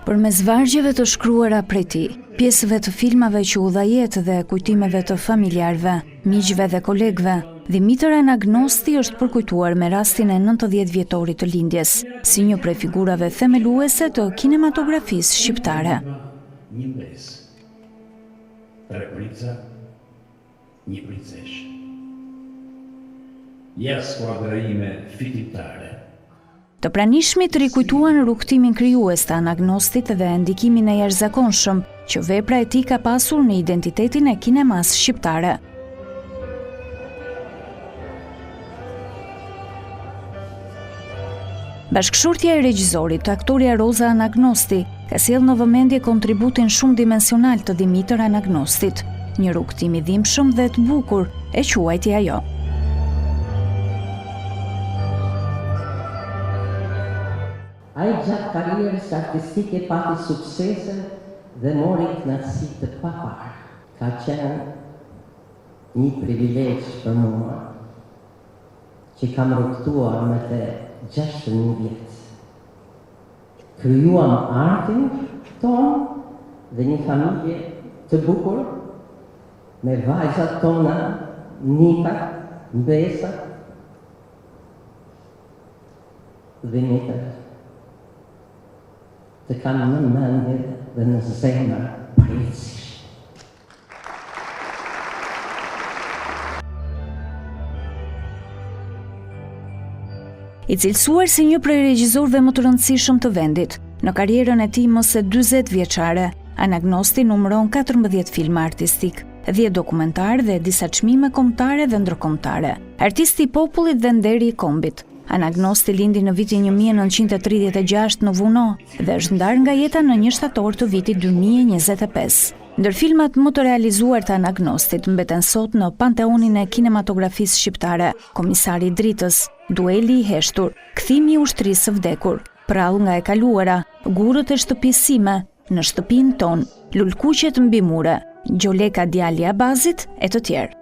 Përmes vargjeve të shkruara prej tij, pjesëve të filmave që u dha jetë dhe kujtimeve të familjarëve, miqve dhe kolegëve, Dimitër Anagnosti është përkujtuar me rastin e 90 vjetorit të lindjes, si një prej figurave themeluese të kinematografisë shqiptare. Një mbes, 3 prica, 1 princesh. Ja skuadra ime fititare. Të pranishmit rikujtuan rrugtimin krijues të Anagnostit dhe ndikimin e jashtëzakonshëm që vepra e tij ka pasur në identitetin e kinemas shqiptare. Bashkëshortja e regjizorit, aktoria Roza Anagnosti, ka sjellë në vëmendje kontributin shumë dimensional të Dimitër Anagnostit, një rrugtim i dhimbshëm dhe të bukur, e quajti ajo. Ai gjatë karrierës artistike pati suksese dhe mori kënaqësi të paparë. Ka qenë një privilegj për mua që kam rrugtuar me të 60.000 vjetë. Krijuam artin tonë dhe një familje të bukur me vajzat tona, nikat, mbesat dhe nikat. Të kam në mendje dhe në zemër përjetësisht. I cilësuar si një prej regjizorëve më të rëndësishëm të vendit, në karrierën e tij më së 40 vjeçare, Anagnosti numëron 14 filma artistik, 10 dokumentar dhe disa çmime kombëtare dhe ndërkombëtare. Artisti i popullit dhe nderi i kombit, Anagnosti lindi në vitin 1936 në Vuno dhe është ndarë nga jeta në 1 shtator të vitit 2025. Ndër filmat më të realizuar të Anagnostit mbeten sot në panteonin e kinematografisë shqiptare: Komisari i dritës, Dueli i heshtur, Kthimi i ushtrisë së vdekur, Prall nga e kaluara, Gurët e shtëpisë sime, Në shtëpinë tonë, Lulkuqet mbi mure, Gjoleka djali i Abazit e të tjerë.